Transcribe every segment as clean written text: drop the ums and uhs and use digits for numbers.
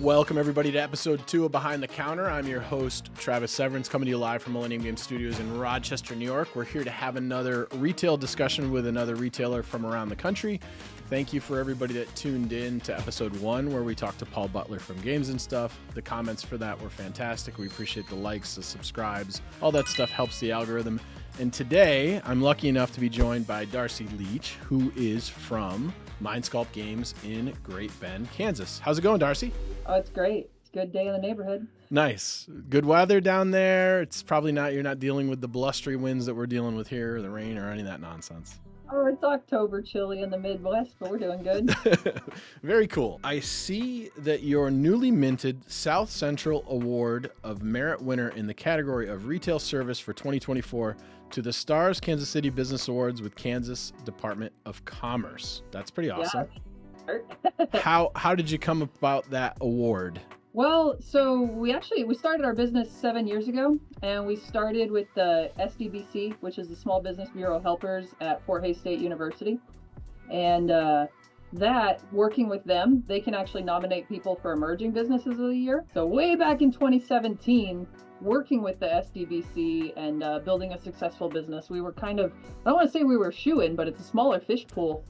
Welcome, everybody, to episode 2 of Behind the Counter. I'm your host, Travis Severance, coming to you live from Millennium Game Studios in Rochester, New York. We're here to have another retail discussion with another retailer from around the country. Thank you for everybody that tuned in to episode 1, where we talked to Paul Butler from Games and Stuff. The comments for that were fantastic. We appreciate the likes, the subscribes. All that stuff helps the algorithm. And today, I'm lucky enough to be joined by Darcy Leach, who is from Mind Sculpt Games in Great Bend, Kansas. How's it going, Darcy? Oh, it's great. It's a good day in the neighborhood. Nice. Good weather down there. It's probably not, you're not dealing with the blustery winds that we're dealing with here, or the rain, or any of that nonsense. Oh, it's October chilly in the Midwest, but we're doing good. Very cool. I see that your newly minted South Central Award of Merit winner in the category of Retail Service for 2024 to the Stars Kansas City Business Awards with Kansas Department of Commerce. That's pretty awesome. Yeah. How did you come about that award? Well, so we started our business 7 years ago, and we started with the SDBC, which is the Small Business Bureau Helpers at Fort Hays State University. And working with them, they can actually nominate people for Emerging Businesses of the Year. So way back in 2017, working with the SDBC and building a successful business, we were kind of, I don't want to say we were shoo-in, but it's a smaller fish pool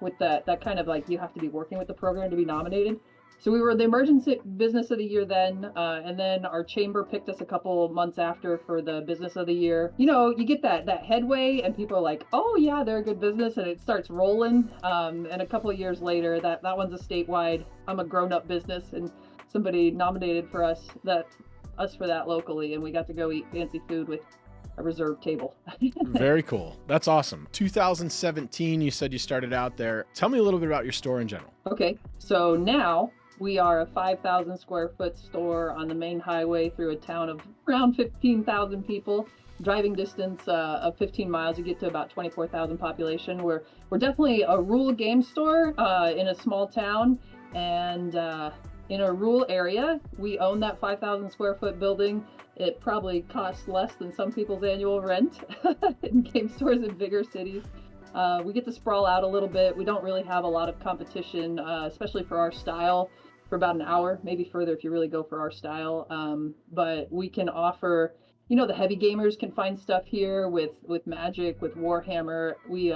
with that kind of like, you have to be working with the program to be nominated. So we were the Emerging Business of the Year then, and then our chamber picked us a couple months after for the Business of the Year. You know, you get that headway, and people are like, oh yeah, they're a good business, and it starts rolling. And a couple of years later, that one's a statewide, I'm a grown-up business, and somebody nominated for us for that locally, and we got to go eat fancy food with a reserved table. Very cool. That's awesome. 2017, you said you started out there. Tell me a little bit about your store in general. Okay, so now we are a 5,000 square foot store on the main highway through a town of around 15,000 people. Driving distance of 15 miles, you get to about 24,000 population. We're definitely a rural game store in a small town, and in a rural area. We own that 5,000 square foot building. It probably costs less than some people's annual rent in game stores in bigger cities. We get to sprawl out a little bit. We don't really have a lot of competition, especially for our style, for about an hour, maybe further if you really go for our style. But we can offer, you know, the heavy gamers can find stuff here with Magic, with Warhammer. We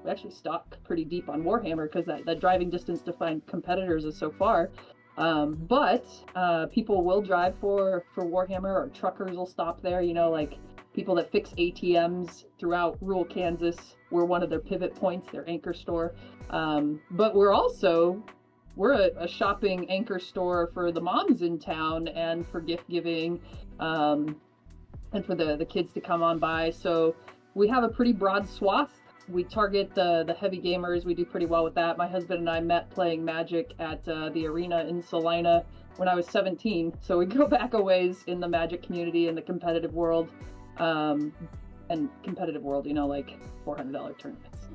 actually stock pretty deep on Warhammer because that driving distance to find competitors is so far. But people will drive for Warhammer, or truckers will stop there, you know, like people that fix ATMs throughout rural Kansas. We're one of their pivot points, their anchor store. But we're a shopping anchor store for the moms in town and for gift giving, and for the kids to come on by. So we have a pretty broad swath. We target the heavy gamers. We do pretty well with that. My husband and I met playing Magic at the arena in Salina when I was 17. So we go back a ways in the Magic community and the competitive world. And competitive world, you know, like $400 tournaments.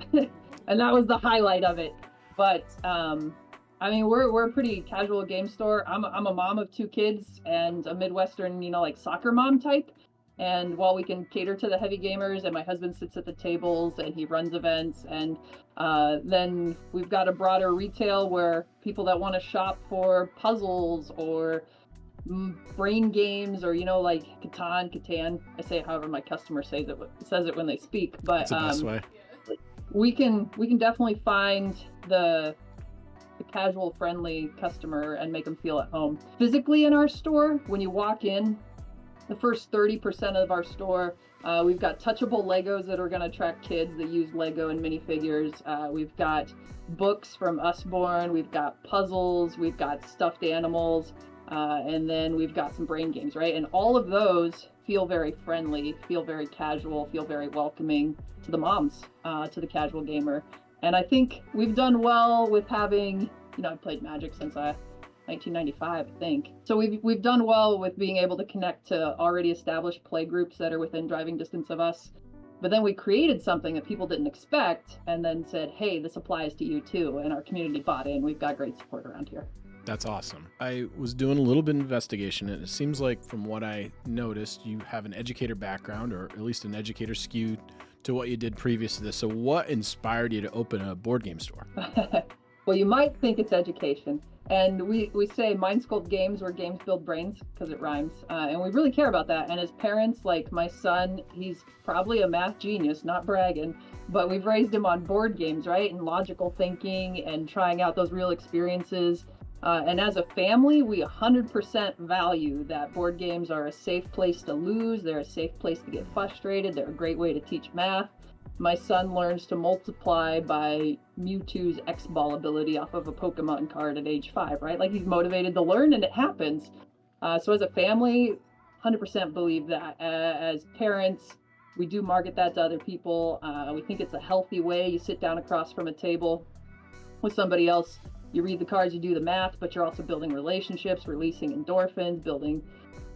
And that was the highlight of it. But I mean, we're a pretty casual game store. I'm a mom of 2 kids and a Midwestern, you know, like soccer mom type. And while we can cater to the heavy gamers, and my husband sits at the tables and he runs events, and then we've got a broader retail where people that want to shop for puzzles or brain games, or, you know, like Catan. I say it however my customer says it when they speak. But that's the best way. We can definitely find the casual, friendly customer and make them feel at home. Physically in our store, when you walk in, the first 30% of our store, we've got touchable Legos that are going to attract kids that use Lego and minifigures. We've got books from Usborne. We've got puzzles. We've got stuffed animals. And then we've got some brain games, right? And all of those feel very friendly, feel very casual, feel very welcoming to the moms, to the casual gamer. And I think we've done well with having, you know, I've played Magic since 1995, I think. So we've done well with being able to connect to already established play groups that are within driving distance of us. But then we created something that people didn't expect, and then said, hey, this applies to you too. And our community bought in. We've got great support around here. That's awesome. I was doing a little bit of investigation, and it seems like from what I noticed, you have an educator background, or at least an educator skew to what you did previous to this. So what inspired you to open a board game store? Well, you might think it's education. And we say Mind Sculpt Games, where games build brains, because it rhymes. And we really care about that. And as parents, like my son, he's probably a math genius, not bragging, but we've raised him on board games, right? And logical thinking and trying out those real experiences. And as a family, we 100% value that board games are a safe place to lose. They're a safe place to get frustrated. They're a great way to teach math. My son learns to multiply by Mewtwo's X-Ball ability off of a Pokemon card at age 5, right? Like, he's motivated to learn, and it happens. So as a family, 100% believe that. As parents, we do market that to other people. We think it's a healthy way. You sit down across from a table with somebody else, you read the cards, you do the math, but you're also building relationships, releasing endorphins, building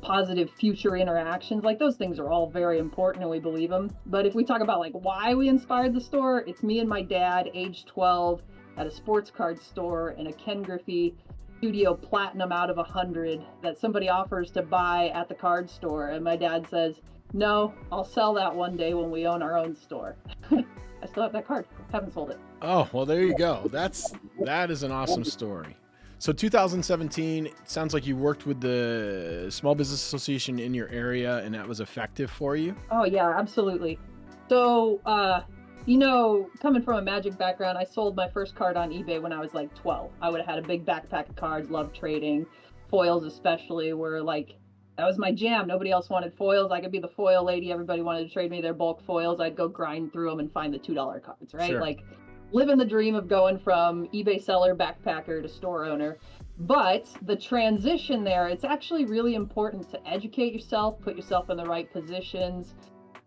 positive future interactions. Like, those things are all very important, and we believe them. But if we talk about like why we inspired the store, it's me and my dad, age 12, at a sports card store in a Ken Griffey Studio Platinum out of 100 that somebody offers to buy at the card store, and my dad says, no, I'll sell that one day when we own our own store. I still have that card, haven't sold it. Oh, well, there you go. That is an awesome story. So 2017, it sounds like you worked with the Small Business Association in your area, and that was effective for you? Oh, yeah, absolutely. So, coming from a magic background, I sold my first card on eBay when I was like 12. I would have had a big backpack of cards, loved trading. Foils especially were like, that was my jam. Nobody else wanted foils. I could be the foil lady. Everybody wanted to trade me their bulk foils. I'd go grind through them and find the $2 cards, right? Sure. Like, living the dream of going from eBay seller, backpacker to store owner. But the transition there, it's actually really important to educate yourself, put yourself in the right positions.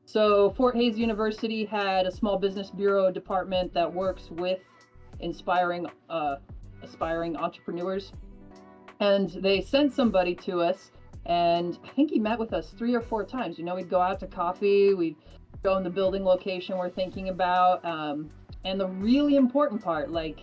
So Fort Hays University had a small business bureau department that works with inspiring, aspiring entrepreneurs. And they sent somebody to us, and I think he met with us 3 or 4 times. We'd go out to coffee, we'd go in the building location we're thinking about. And the really important part, like,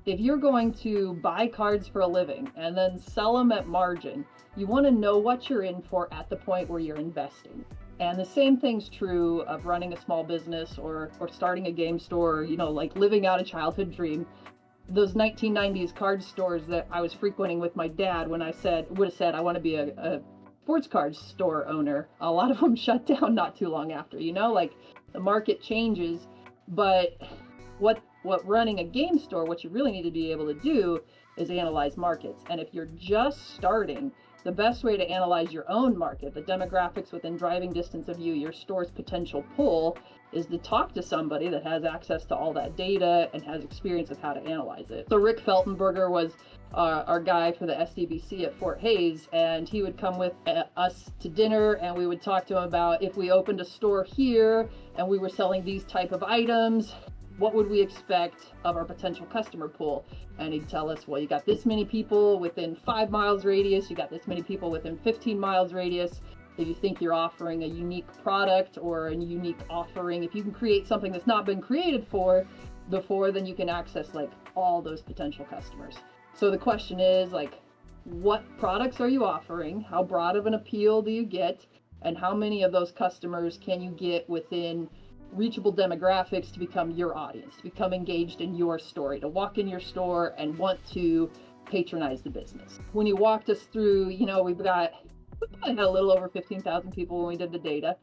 if you're going to buy cards for a living and then sell them at margin, you want to know what you're in for at the point where you're investing. And the same thing's true of running a small business or starting a game store, like living out a childhood dream. Those 1990s card stores that I was frequenting with my dad when I would have said I want to be a sports card store owner, a lot of them shut down not too long after, like the market changes. But what running a game store, what you really need to be able to do is analyze markets. And if you're just starting, the best way to analyze your own market, the demographics within driving distance of you, your store's potential pull, is to talk to somebody that has access to all that data and has experience of how to analyze it. So Rick Feltenberger was our guy for the SDBC at Fort Hays, and he would come with us to dinner, and we would talk to him about if we opened a store here and we were selling these type of items, what would we expect of our potential customer pool? And he'd tell us, well, you got this many people within 5 miles radius, you got this many people within 15 miles radius. If you think you're offering a unique product or a unique offering, if you can create something that's not been created before, then you can access like all those potential customers. So the question is, like, what products are you offering? How broad of an appeal do you get? And how many of those customers can you get within reachable demographics to become your audience, to become engaged in your story, to walk in your store and want to patronize the business? When you walked us through, we probably had a little over 15,000 people when we did the data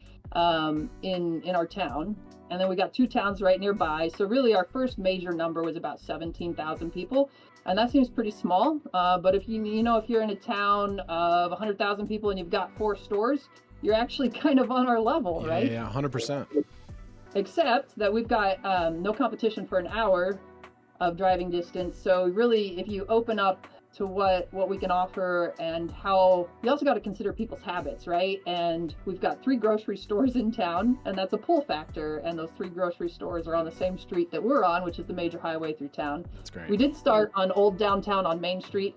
in our town. And then we got 2 towns right nearby. So really our first major number was about 17,000 people. And that seems pretty small. But if if you're in a town of 100,000 people and you've got 4 stores, you're actually kind of on our level, right? Yeah, 100%. Except that we've got no competition for an hour of driving distance. So really, if you open up to what we can offer and how, you also got to consider people's habits, right? And we've got 3 grocery stores in town, and that's a pull factor. And those 3 grocery stores are on the same street that we're on, which is the major highway through town. That's great. We did start on Old Downtown on Main Street.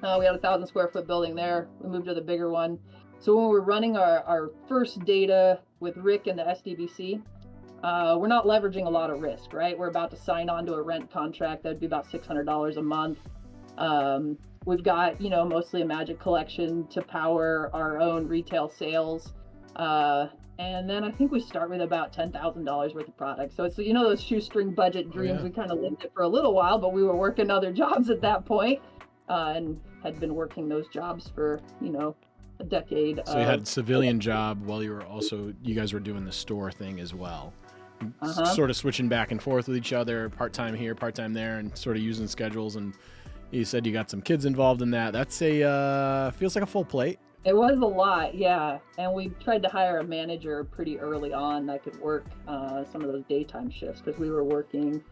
We had a 1,000 square foot building there. We moved to the bigger one. So when we're running our first data with Rick and the SDBC, we're not leveraging a lot of risk, right? We're about to sign on to a rent contract. That'd be about $600 a month. We've got, mostly a magic collection to power our own retail sales. And then I think we start with about $10,000 worth of product. So it's, those shoestring budget Oh, dreams. yeah. We kind of lived it for a little while, but we were working other jobs at that point, and had been working those jobs for, a decade. So you had a civilian job while you guys were doing the store thing as well. Sort of switching back and forth with each other, part-time here, part-time there, and sort of using schedules. And you said you got some kids involved in that. That's feels like a full plate. It was a lot, yeah. And we tried to hire a manager pretty early on that could work some of those daytime shifts, because we were working,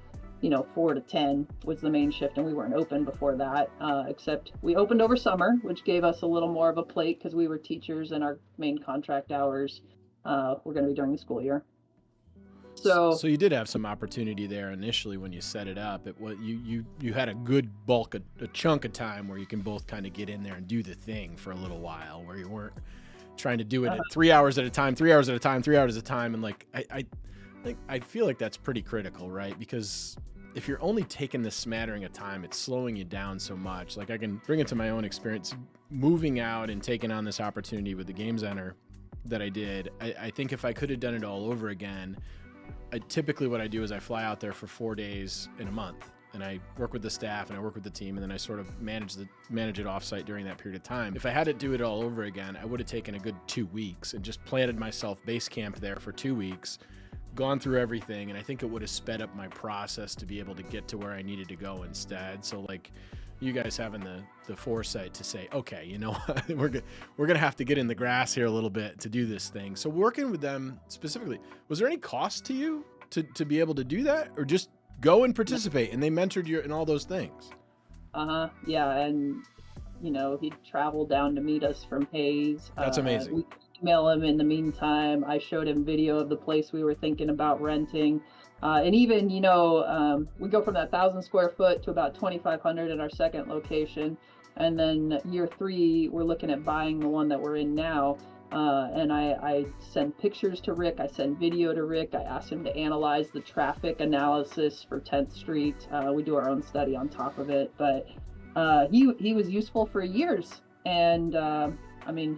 4 to 10 was the main shift, and we weren't open before that, except we opened over summer, which gave us a little more of a plate because we were teachers and our main contract hours were going to be during the school year. So you did have some opportunity there initially when you set it up. You had a good bulk, a chunk of time where you can both kind of get in there and do the thing for a little while, where you weren't trying to do it at 3 hours at a time, 3 hours at a time, 3 hours at a time. And I feel like that's pretty critical, right? Because if you're only taking this smattering of time, it's slowing you down so much. Like, I can bring it to my own experience, moving out and taking on this opportunity with the Game Center that I did. I think if I could have done it all over again, typically what I do is I fly out there for 4 days in a month, and I work with the staff and I work with the team, and then I sort of manage it offsite during that period of time. If I had to do it all over again, I would have taken a good 2 weeks and just planted myself base camp there for 2 weeks, gone through everything, and I think it would have sped up my process to be able to get to where I needed to go instead. So, like, you guys having the foresight to say, okay, we're going to have to get in the grass here a little bit to do this thing. So working with them specifically, was there any cost to you to be able to do that, or just go and participate and they mentored you in all those things? Yeah. And, he'd travel down to meet us from Hayes. That's amazing. We email him in the meantime. I showed him video of the place we were thinking about renting. And even, we go from that 1,000 square foot to about 2,500 in our second location. And then year 3, we're looking at buying the one that we're in now. And I send pictures to Rick. I send video to Rick. I asked him to analyze the traffic analysis for 10th Street. We do our own study on top of it. But he was useful for years. And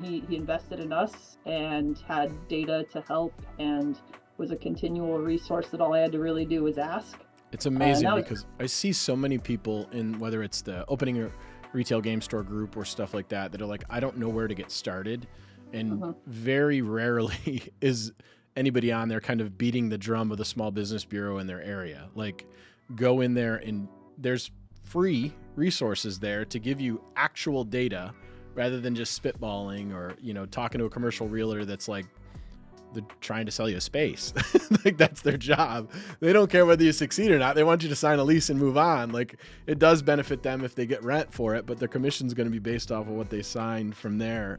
he invested in us and had data to help, and was a continual resource that all I had to really do was ask. It's amazing because I see so many people in, whether it's the opening a retail game store group or stuff like that are like, I don't know where to get started. And very rarely is anybody on there kind of beating the drum of the small business bureau in their area. Like, go in there and there's free resources there to give you actual data rather than just spitballing or, talking to a commercial realtor that's like, they're trying to sell you a space. Like, that's their job. They don't care whether you succeed or not. They want you to sign a lease and move on. Like, it does benefit them if they get rent for it, but their commission's going to be based off of what they sign from there.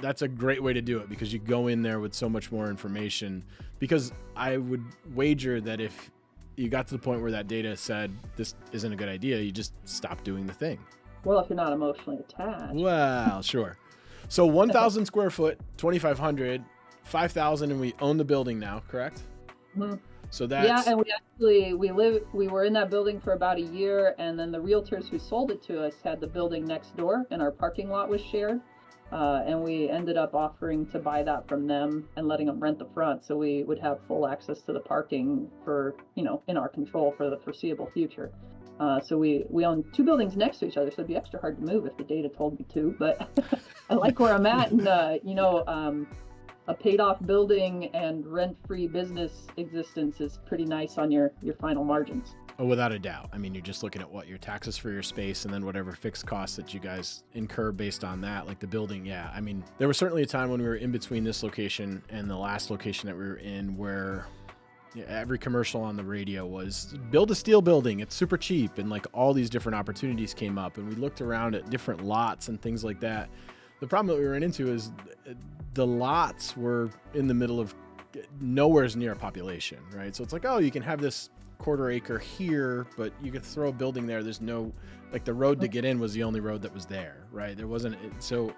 That's a great way to do it, because you go in there with so much more information. Because I would wager that if you got to the point where that data said this isn't a good idea, you just stop doing the thing. Well, if you're not emotionally attached. Well, sure. So 1,000 square foot, 2,500, 5,000, and we own the building now, correct? Mm-hmm. So that's... Yeah, and we were in that building for about a year, and then the realtors who sold it to us had the building next door, and our parking lot was shared. And we ended up offering to buy that from them and letting them rent the front, so we would have full access to the parking for, in our control for the foreseeable future. So we own 2 buildings next to each other, so it'd be extra hard to move if the data told me to, but I like where I'm at, and a paid-off building and rent-free business existence is pretty nice on your final margins. Oh, without a doubt. I mean, you're just looking at what your taxes for your space and then whatever fixed costs that you guys incur based on that, like the building. Yeah, I mean, there was certainly a time when we were in between this location and the last location that we were in where every commercial on the radio was build a steel building. It's super cheap. And like all these different opportunities came up, and we looked around at different lots and things like that. The problem that we ran into is the lots were in the middle of nowhere's near a population, right? So it's like, oh, you can have this 1/4 acre here, but you could throw a building there. There's no, like, the road to get in was the only road that was there, right? There wasn't. So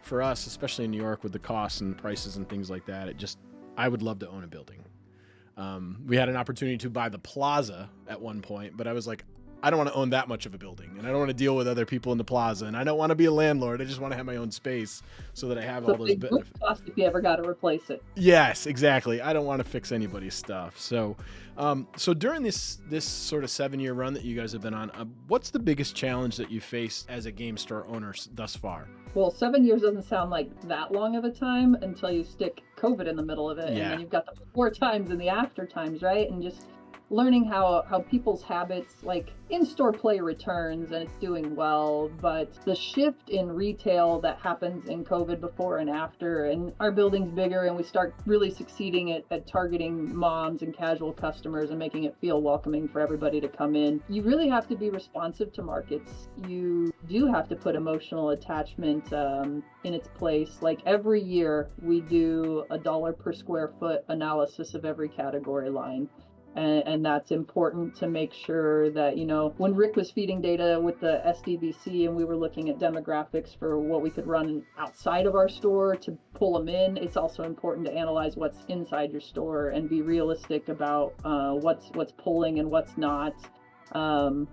for us, especially in New York with the costs and prices and things like that, I would love to own a building. We had an opportunity to buy the plaza at one point, but I was like, I don't want to own that much of a building, and I don't want to deal with other people in the plaza, and I don't want to be a landlord. I just want to have my own space so that I have So all those big benefits. cost if you ever got to replace it. Yes, exactly. I don't want to fix anybody's stuff. So, so during this sort of 7-year run that you guys have been on, what's the biggest challenge that you faced as a game store owner thus far? Well, 7 years doesn't sound like that long of a time until you stick COVID in the middle of it. Yeah. And then you've got the before times and the after times, right? And just learning how people's habits, like in-store play returns and it's doing well, but the shift in retail that happens in COVID before and after, and our building's bigger and we start really succeeding at targeting moms and casual customers and making it feel welcoming for everybody to come in. You really have to be responsive to markets. You do have to put emotional attachment in its place. Like every year we do a dollar per square foot analysis of every category line. And that's important to make sure that, you know, when Rick was feeding data with the SDVC and we were looking at demographics for what we could run outside of our store to pull them in, it's also important to analyze what's inside your store and be realistic about what's pulling and what's not. And,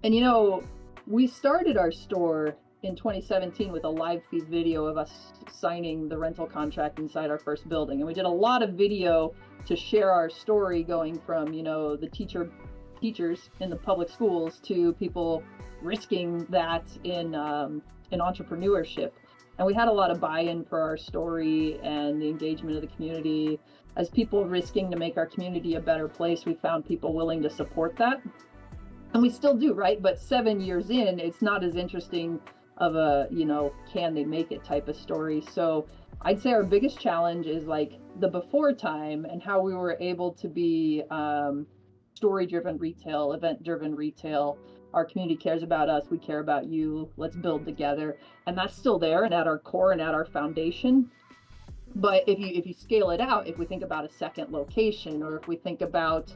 you know, we started our store in 2017 with a live feed video of us signing the rental contract inside our first building. And we did a lot of video to share our story going from, you know, the teachers in the public schools to people risking that in entrepreneurship. And we had a lot of buy-in for our story and the engagement of the community. As people risking to make our community a better place, we found people willing to support that. And we still do, right? But 7 years in, it's not as interesting of a, you know, can they make it type of story. So I'd say our biggest challenge is like the before time and how we were able to be story-driven retail, event-driven retail. Our community cares about us, we care about you, let's build together. And that's still there and at our core and at our foundation. But if you scale it out, if we think about a second location, or if we think about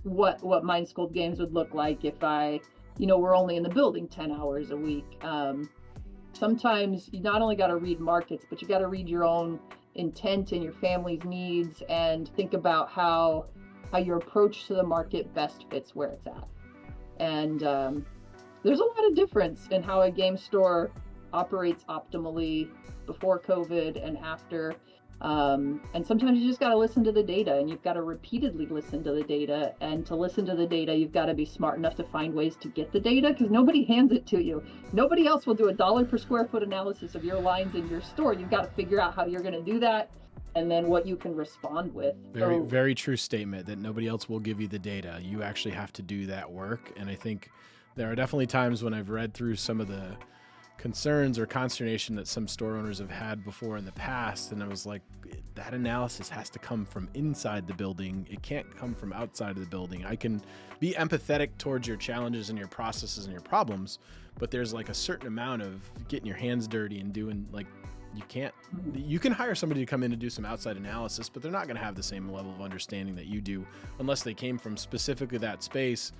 what Mind Sculpt Games would look like if we're only in the building 10 hours a week. Sometimes you not only got to read markets, but you got to read your own intent and your family's needs and think about how your approach to the market best fits where it's at. And there's a lot of difference in how a game store operates optimally before COVID and after. And sometimes you just got to listen to the data, and you've got to repeatedly listen to the data. And to listen to the data, you've got to be smart enough to find ways to get the data, because nobody hands it to you. Nobody else will do a dollar per square foot analysis of your lines in your store. You've got to figure out how you're going to do that, and then what you can respond with. Very true statement that nobody else will give you the data. You actually have to do that work. And I think there are definitely times when I've read through some of the concerns or consternation that some store owners have had before in the past, and I was like, that analysis has to come from inside the building. It can't come from outside of the building. I can be empathetic towards your challenges and your processes and your problems, but there's like a certain amount of getting your hands dirty and doing, like, you can hire somebody to come in and do some outside analysis, but they're not going to have the same level of understanding that you do unless they came from specifically that space.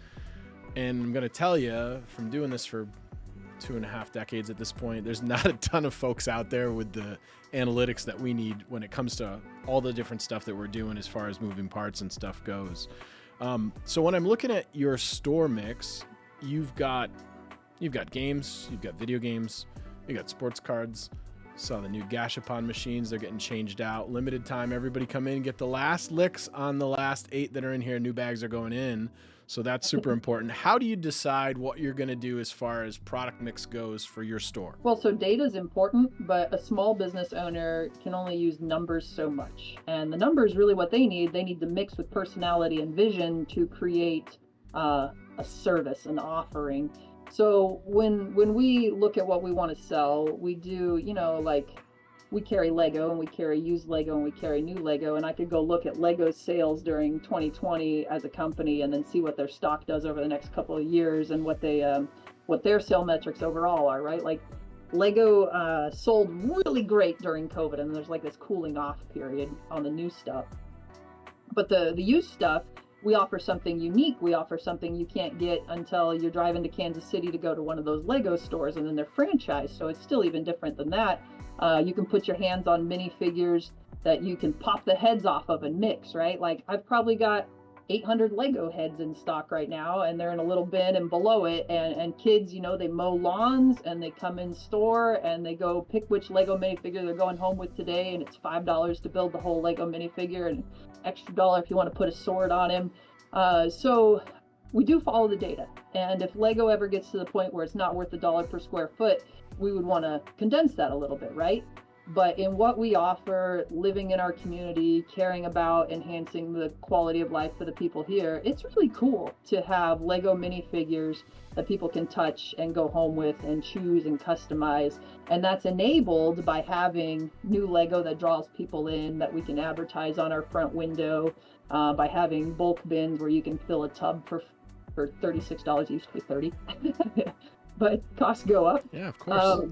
And I'm going to tell you, from doing this for 2.5 decades at this point, there's not a ton of folks out there with the analytics that we need when it comes to all the different stuff that we're doing as far as moving parts and stuff goes. So when I'm looking at your store mix, you've got games, you've got video games, you got sports cards. Saw the new Gashapon machines, they're getting changed out. Limited time, everybody come in, get the last licks on the last 8 that are in here. New bags are going in. So that's super important. How do you decide what you're going to do as far as product mix goes for your store? Well, so data is important, but a small business owner can only use numbers so much. And the numbers really what they need. They need to mix with personality and vision to create a service, an offering. So when we look at what we want to sell, we do, we carry Lego and we carry used Lego and we carry new Lego. And I could go look at Lego's sales during 2020 as a company and then see what their stock does over the next couple of years and what their sale metrics overall are, right? Like Lego sold really great during COVID, and there's like this cooling off period on the new stuff. But the used stuff, we offer something unique. We offer something you can't get until you're driving to Kansas City to go to one of those Lego stores, and then they're franchised. So it's still even different than that. You can put your hands on minifigures that you can pop the heads off of and mix, right? Like I've probably got 800 Lego heads in stock right now, and they're in a little bin, and below it, and kids, you know, they mow lawns and they come in store and they go pick which Lego minifigure they're going home with today, and it's $5 to build the whole Lego minifigure and extra dollar if you want to put a sword on him. So we do follow the data, and if Lego ever gets to the point where it's not worth $1 per square foot, we would want to condense that a little bit, right? But in what we offer, living in our community, caring about enhancing the quality of life for the people here, it's really cool to have Lego minifigures that people can touch and go home with and choose and customize. And that's enabled by having new Lego that draws people in, that we can advertise on our front window, by having bulk bins where you can fill a tub for $36, usually $30, but costs go up. Yeah, of course.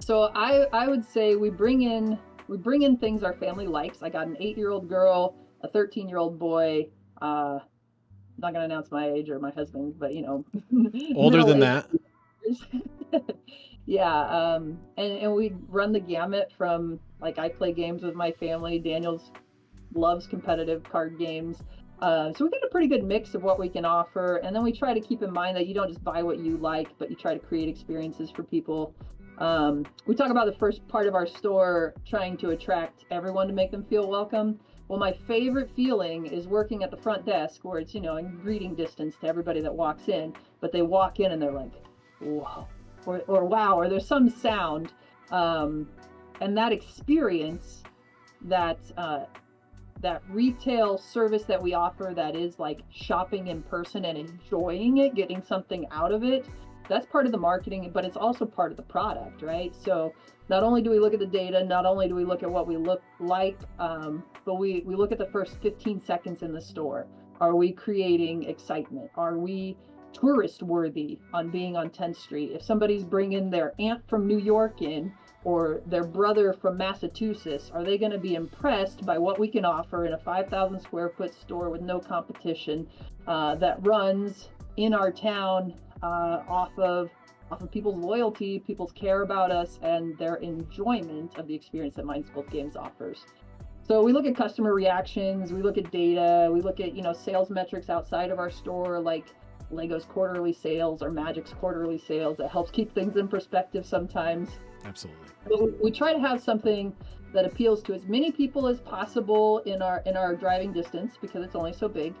So I would say we bring in things our family likes. I got an 8-year-old girl, a 13-year-old boy. Not gonna announce my age or my husband, but you know, older than that. Yeah, and we run the gamut from, like, I play games with my family. Daniel's loves competitive card games. So we get a pretty good mix of what we can offer, and then we try to keep in mind that you don't just buy what you like, but you try to create experiences for people. We talk about the first part of our store trying to attract everyone to make them feel welcome. Well, my favorite feeling is working at the front desk where it's, you know, in greeting distance to everybody that walks in, but they walk in and they're like, whoa, or wow, or there's some sound. And that experience, that retail service that we offer, that is like shopping in person and enjoying it, getting something out of it, that's part of the marketing, but it's also part of the product, right? So not only do we look at the data, not only do we look at what we look like, but we look at the first 15 seconds in the store. Are we creating excitement? Are we tourist worthy on being on 10th Street? If somebody's bringing their aunt from New York in, or their brother from Massachusetts, are they going to be impressed by what we can offer in a 5,000 square foot store with no competition, that runs in our town, off of people's loyalty, people's care about us, and their enjoyment of the experience that Mind Sculpt Games offers. So we look at customer reactions, we look at data, we look at, you know, sales metrics outside of our store, like Lego's quarterly sales or Magic's quarterly sales. That helps keep things in perspective sometimes. Absolutely. But we try to have something that appeals to as many people as possible in our driving distance, because it's only so big.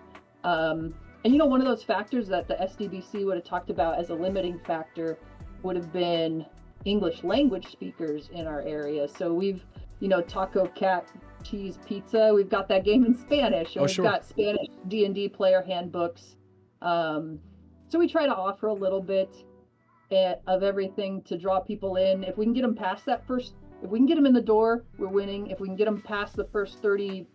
And you know, one of those factors that the SDBC would have talked about as a limiting factor would have been English language speakers in our area. So we've, you know, Taco Cat Cheese Pizza, we've got that game in Spanish, and we've got Spanish D&D player handbooks. So we try to offer a little bit of everything to draw people in. If we can get them past that first, if we can get them in the door, we're winning. If we can get them past the first 30%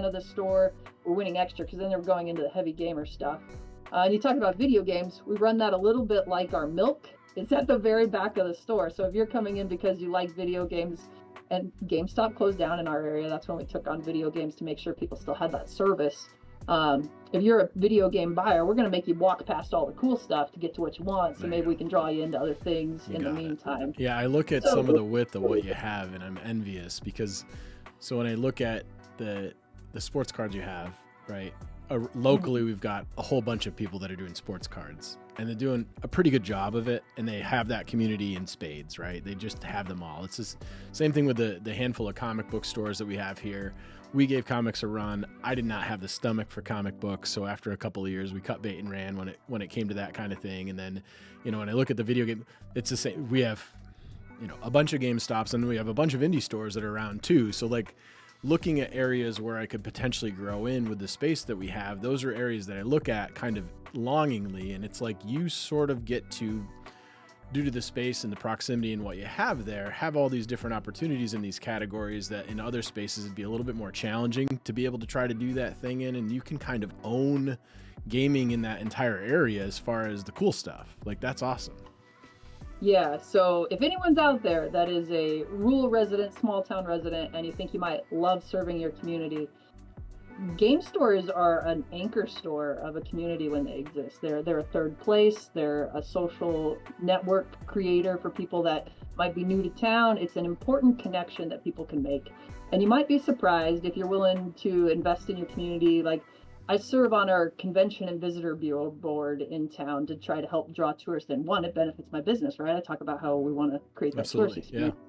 of the store, we're winning extra, because then they're going into the heavy gamer stuff. And you talk about video games, we run that a little bit like our milk. It's at the very back of the store. So if you're coming in because you like video games, and GameStop closed down in our area, that's when we took on video games to make sure people still had that service. If you're a video game buyer, we're going to make you walk past all the cool stuff to get to what you want. So maybe we can draw you into other things in the meantime. Yeah, I look at some of the width of what you have, and I'm envious, because so when I look at the sports cards you have, right? Locally, we've got a whole bunch of people that are doing sports cards, and they're doing a pretty good job of it, and they have that community in spades, right? They just have them all. It's the same thing with the handful of comic book stores that we have here. We gave comics a run. I did not have the stomach for comic books, so after a couple of years, we cut bait and ran when it came to that kind of thing. And then, you know, when I look at the video game, it's the same. We have, you know, a bunch of GameStops, and we have a bunch of indie stores that are around too. So like, looking at areas where I could potentially grow in with the space that we have, those are areas that I look at kind of longingly, and it's like you sort of get to, due to the space and the proximity and what you have there, have all these different opportunities in these categories that in other spaces it'd be a little bit more challenging to be able to try to do that thing in, and you can kind of own gaming in that entire area as far as the cool stuff. Like, that's awesome. Yeah, so if anyone's out there that is a rural resident, small town resident, and you think you might love serving your community, game stores are an anchor store of a community when they exist. They're a third place. They're a social network creator for people that might be new to town. It's an important connection that people can make. And you might be surprised if you're willing to invest in your community. Like, I serve on our convention and visitor bureau board in town to try to help draw tourists in. One, it benefits my business, right? I talk about how we want to create that tourist experience. Yeah.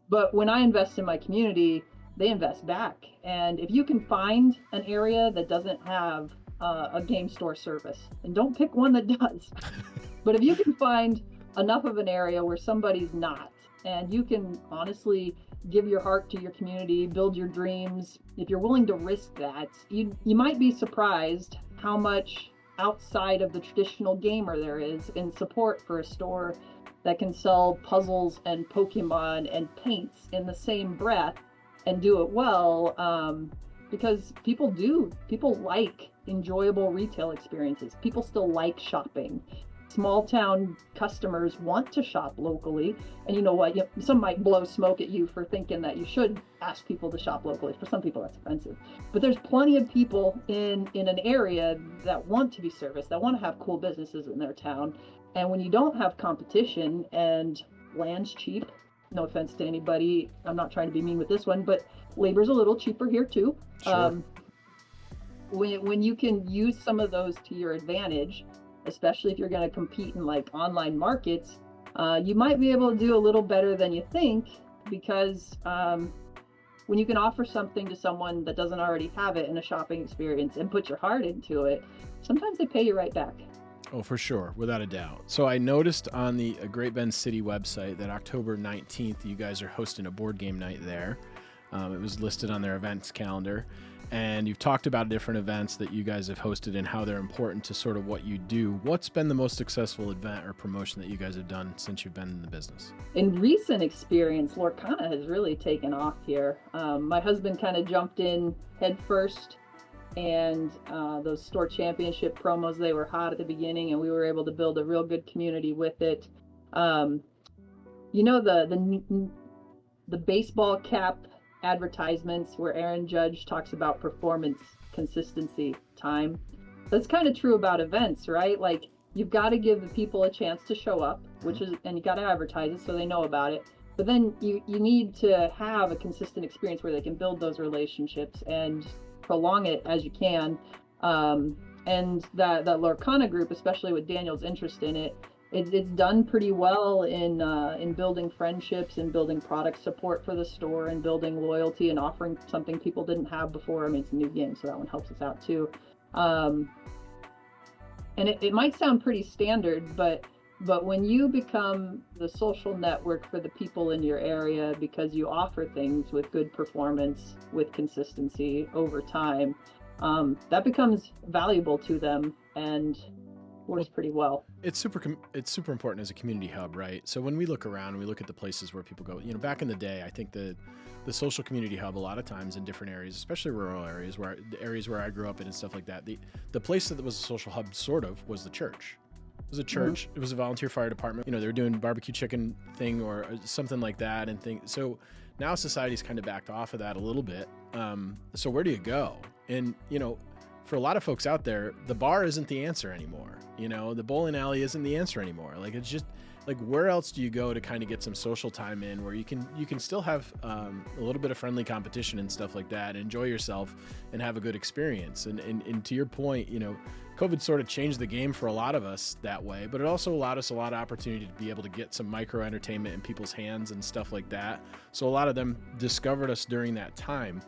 But when I invest in my community, they invest back. And if you can find an area that doesn't have a game store service, and don't pick one that does, but if you can find enough of an area where somebody's not, and you can honestly give your heart to your community, build your dreams, if you're willing to risk that, you might be surprised how much outside of the traditional gamer there is in support for a store that can sell puzzles and Pokemon and paints in the same breath and do it well, because people like enjoyable retail experiences. People still like shopping. Small town customers want to shop locally, and you know what? Some might blow smoke at you for thinking that you should ask people to shop locally. For some people, that's offensive. But there's plenty of people in an area that want to be serviced, that want to have cool businesses in their town. And when you don't have competition and land's cheap, no offense to anybody, I'm not trying to be mean with this one, but labor's a little cheaper here too. Sure. When you can use some of those to your advantage, especially if you're going to compete in like online markets, you might be able to do a little better than you think, because when you can offer something to someone that doesn't already have it in a shopping experience and put your heart into it, sometimes they pay you right back. Oh, for sure, without a doubt. So I noticed on the Great Bend City website that October 19th, you guys are hosting a board game night there. It was listed on their events calendar. And you've talked about different events that you guys have hosted and how they're important to sort of what you do. What's been the most successful event or promotion that you guys have done since you've been in the business? In recent experience, Lorcana has really taken off here. My husband kind of jumped in head first, and those store championship promos, they were hot at the beginning, and we were able to build a real good community with it. You know, the baseball cap advertisements where Aaron Judge talks about performance, consistency, time. That's kind of true about events, right? Like, you've got to give the people a chance to show up, and you got to advertise it so they know about it. But then you need to have a consistent experience where they can build those relationships and prolong it as you can. And that Lorcana group, especially with Daniel's interest in it, it's done pretty well in building friendships and building product support for the store and building loyalty and offering something people didn't have before. I mean, it's a new game, so that one helps us out too. And it might sound pretty standard, but when you become the social network for the people in your area because you offer things with good performance, with consistency over time, that becomes valuable to them and works pretty well. It's super important as a community hub, right? So when we look around, we look at the places where people go, you know, back in the day, I think the social community hub a lot of times in different areas, especially rural areas, the areas where I grew up in and stuff like that, the place that was a social hub sort of was the church. It was a church. Mm-hmm. It was a volunteer fire department. You know, they were doing barbecue chicken thing or something like that and things. So now society's kind of backed off of that a little bit. So where do you go? And, you know, for a lot of folks out there, the bar isn't the answer anymore. You know, the bowling alley isn't the answer anymore. Like, it's just like, where else do you go to kind of get some social time in where you can still have a little bit of friendly competition and stuff like that, enjoy yourself and have a good experience. And to your point, you know, COVID sort of changed the game for a lot of us that way, but it also allowed us a lot of opportunity to be able to get some micro entertainment in people's hands and stuff like that. So a lot of them discovered us during that time.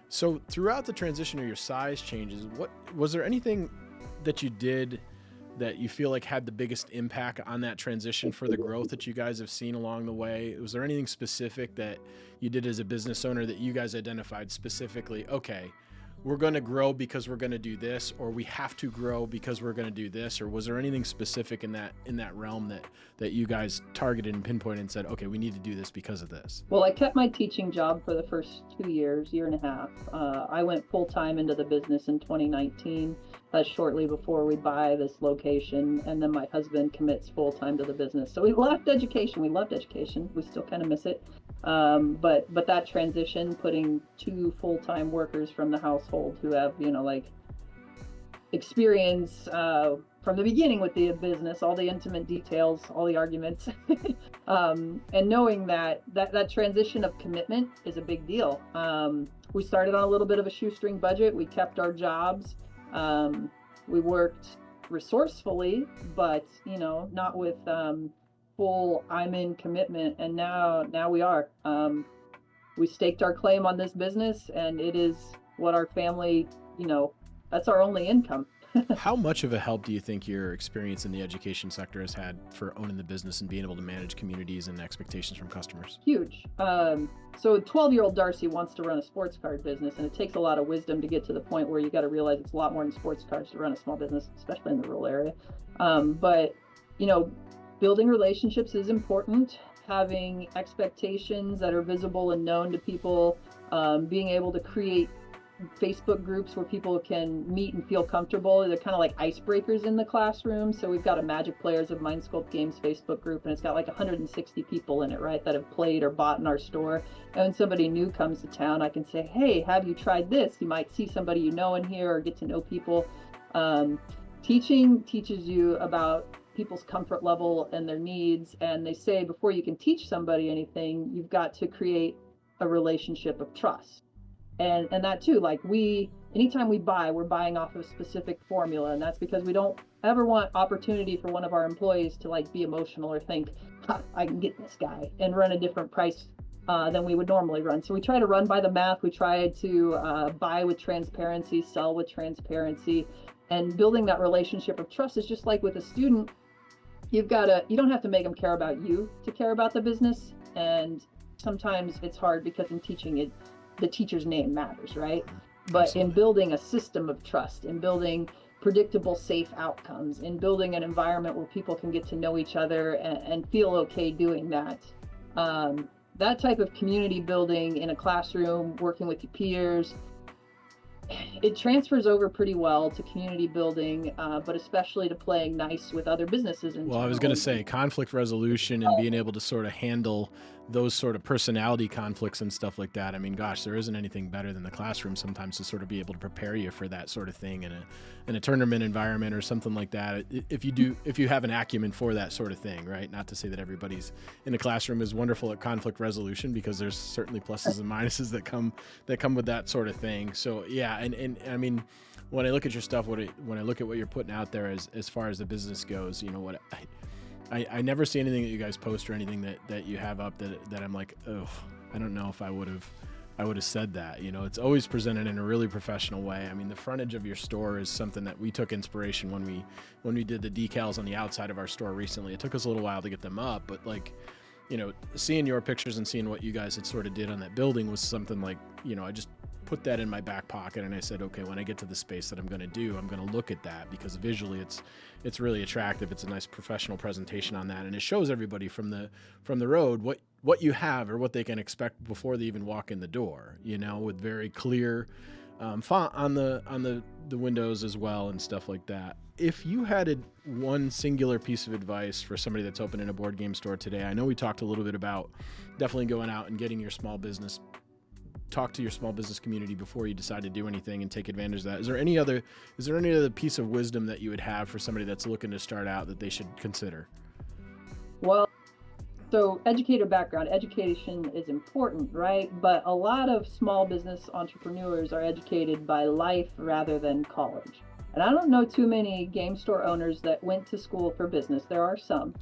So throughout the transition of your size changes, what was there anything that you did that you feel like had the biggest impact on that transition for the growth that you guys have seen along the way? Was there anything specific that you did as a business owner that you guys identified specifically, okay, we're going to grow because we're going to do this, or we have to grow because we're going to do this? Or was there anything specific in that realm that you guys targeted and pinpointed and said, okay, we need to do this because of this? Well, I kept my teaching job for the first 2 years, year and a half. I went full-time into the business in 2019, shortly before we buy this location, and then my husband commits full-time to the business. So we left education. We loved education. We still kind of miss it. But that transition, putting 2 full-time workers from the household who have, you know, like experience from the beginning with the business, all the intimate details, all the arguments, and knowing that transition of commitment is a big deal. We started on a little bit of a shoestring budget. We kept our jobs. We worked resourcefully, but not with full I'm in commitment. And now we are. We staked our claim on this business, and it is what our family, that's our only income. How much of a help do you think your experience in the education sector has had for owning the business and being able to manage communities and expectations from customers? Huge. So 12-year-old Darcy wants to run a sports card business, and it takes a lot of wisdom to get to the point where you got to realize it's a lot more than sports cards to run a small business, especially in the rural area. But building relationships is important. Having expectations that are visible and known to people, being able to create Facebook groups where people can meet and feel comfortable. They're kind of like icebreakers in the classroom. So we've got a Magic Players of Mind Sculpt Games Facebook group, and it's got like 160 people in it, right, that have played or bought in our store. And when somebody new comes to town, I can say, hey, have you tried this? You might see somebody in here or get to know people. Teaching teaches you about people's comfort level and their needs. And they say before you can teach somebody anything, you've got to create a relationship of trust. And that too, like anytime we buy, we're buying off of a specific formula. And that's because we don't ever want opportunity for one of our employees to be emotional or think, I can get this guy, and run a different price than we would normally run. So we try to run by the math. We try to buy with transparency, sell with transparency, and building that relationship of trust is just like with a student. You don't have to make them care about you to care about the business. And sometimes it's hard because in teaching the teacher's name matters, right? But Absolutely. In building a system of trust, in building predictable, safe outcomes, in building an environment where people can get to know each other and feel okay doing that, that type of community building in a classroom, working with your peers, it transfers over pretty well to community building, but especially to playing nice with other businesses. Well, I was going to say conflict resolution and being able to sort of handle those sort of personality conflicts and stuff like that. I mean, gosh, there isn't anything better than the classroom sometimes to sort of be able to prepare you for that sort of thing in a tournament environment or something like that. If you have an acumen for that sort of thing, right? Not to say that everybody's in the classroom is wonderful at conflict resolution, because there's certainly pluses and minuses that come with that sort of thing. So yeah, and I mean, when I look at your stuff, when I look at what you're putting out there as far as the business goes, I never see anything that you guys post or anything that you have up that I'm like, oh, I don't know if I would have said that. It's always presented in a really professional way. I mean, the frontage of your store is something that we took inspiration when we did the decals on the outside of our store recently. It took us a little while to get them up, but seeing your pictures and seeing what you guys had sort of did on that building was something like, I just put that in my back pocket, and I said, okay, when I get to the space that I'm going to do, I'm going to look at that, because visually it's really attractive. It's a nice professional presentation on that, and it shows everybody from the road what you have or what they can expect before they even walk in the door, with very clear font on the windows as well and stuff like that. If you had one singular piece of advice for somebody that's opening a board game store today, I know we talked a little bit about definitely going out and getting your small business, talk to your small business community before you decide to do anything and take advantage of that. Is there any other piece of wisdom that you would have for somebody that's looking to start out that they should consider? Well, so educator background, education is important, right? But a lot of small business entrepreneurs are educated by life rather than college. And I don't know too many game store owners that went to school for business. There are some.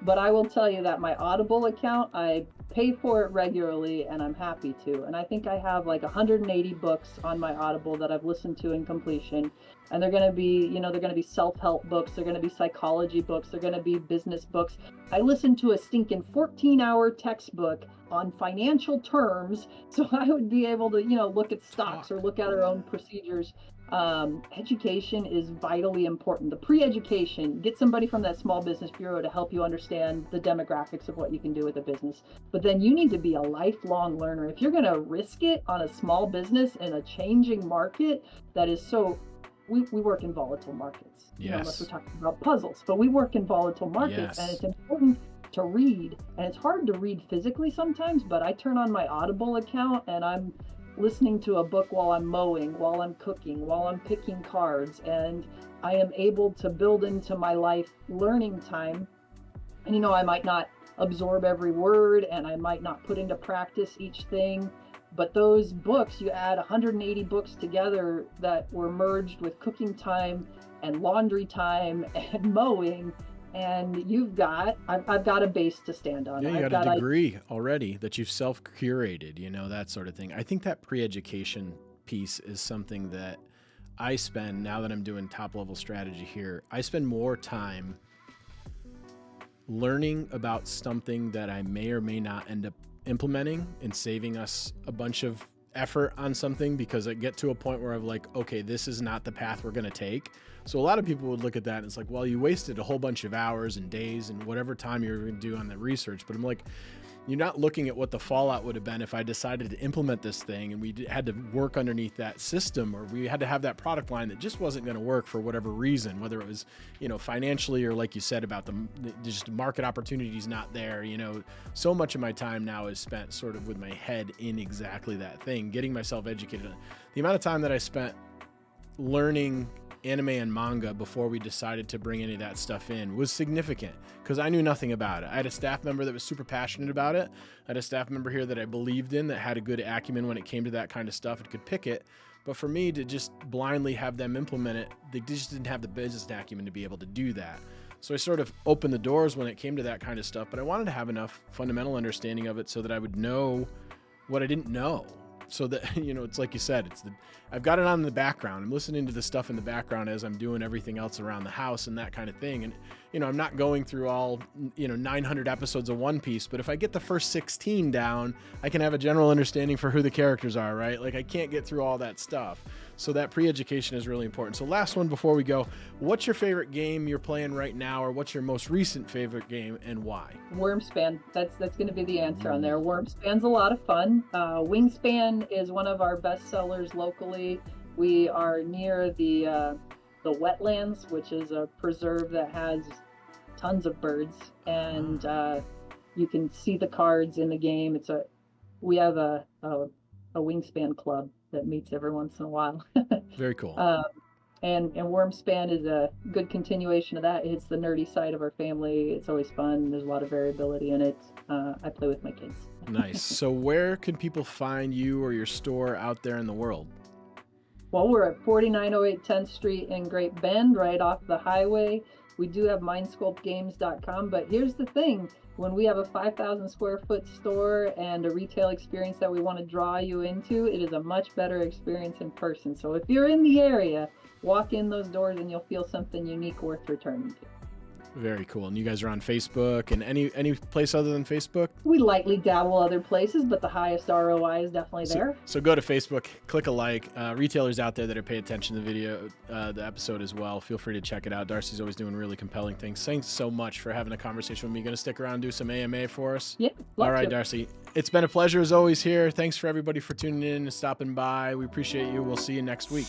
But I will tell you that my Audible account, I pay for it regularly, and I'm happy to. And I think I have like 180 books on my Audible that I've listened to in completion. And they're going to be, they're going to be self-help books. They're going to be psychology books. They're going to be business books. I listened to a stinking 14-hour textbook on financial terms, so I would be able to, look at stocks or look at our own procedures. Education is vitally important. The pre-education, get somebody from that small business bureau to help you understand the demographics of what you can do with a business. But then you need to be a lifelong learner. If you're going to risk it on a small business in a changing market that is so, we work in volatile markets. Yes. Unless we're talking about puzzles, but we work in volatile markets. Yes. And it's important to read. And it's hard to read physically sometimes, but I turn on my Audible account and I'm listening to a book while I'm mowing, while I'm cooking, while I'm picking cards, and I am able to build into my life learning time. And I might not absorb every word, and I might not put into practice each thing, But those books, you add 180 books together that were merged with cooking time and laundry time and mowing, and I've got a base to stand on. Yeah, you got a degree already that you've self-curated, that sort of thing. I think that pre-education piece is something that I spend, now that I'm doing top-level strategy here, I spend more time learning about something that I may or may not end up implementing and saving us a bunch of effort on something, because I get to a point where I'm like, okay, this is not the path we're going to take. So a lot of people would look at that and it's like, well, you wasted a whole bunch of hours and days and whatever time you're going to do on the research. But I'm like, you're not looking at what the fallout would have been if I decided to implement this thing and we had to work underneath that system, or we had to have that product line that just wasn't going to work for whatever reason, whether it was, financially, or like you said about just market opportunities not there. So much of my time now is spent sort of with my head in exactly that thing, getting myself educated. The amount of time that I spent learning anime and manga before we decided to bring any of that stuff in was significant, because I knew nothing about it. I had a staff member that was super passionate about it. I had a staff member here that I believed in, that had a good acumen when it came to that kind of stuff and could pick it. But for me to just blindly have them implement it, they just didn't have the business acumen to be able to do that. So I sort of opened the doors when it came to that kind of stuff, but I wanted to have enough fundamental understanding of it so that I would know what I didn't know. So that, it's like you said, I've got it on in the background. I'm listening to the stuff in the background as I'm doing everything else around the house and that kind of thing. And, I'm not going through all, 900 episodes of One Piece, but if I get the first 16 down, I can have a general understanding for who the characters are, right? Like, I can't get through all that stuff. So that pre-education is really important. So last one before we go, what's your favorite game you're playing right now, or what's your most recent favorite game and why? Wormspan. That's going to be the answer on there. Wormspan's a lot of fun. Wingspan is one of our best sellers locally. We are near the wetlands, which is a preserve that has tons of birds, and you can see the cards in the game. We have a Wingspan club that meets every once in a while. Very cool. And Wormspan is a good continuation of that. It's the nerdy side of our family. It's always fun. There's a lot of variability in it. I play with my kids. Nice. So where can people find you or your store out there in the world? Well, we're at 4908 10th Street in Great Bend, right off the highway. We do have mindsculptgames.com, but here's the thing. When we have a 5,000 square foot store and a retail experience that we want to draw you into, it is a much better experience in person. So if you're in the area, walk in those doors and you'll feel something unique worth returning to. Very cool. And you guys are on Facebook and any place other than Facebook? We lightly dabble other places, but the highest ROI is definitely there. So go to Facebook, click a like. Retailers out there that are paying attention to the video, the episode as well, feel free to check it out. Darcy's always doing really compelling things. Thanks so much for having a conversation with me. Going to stick around and do some AMA for us? Yeah. All right, Darcy. It's been a pleasure as always here. Thanks for everybody for tuning in and stopping by. We appreciate you. We'll see you next week.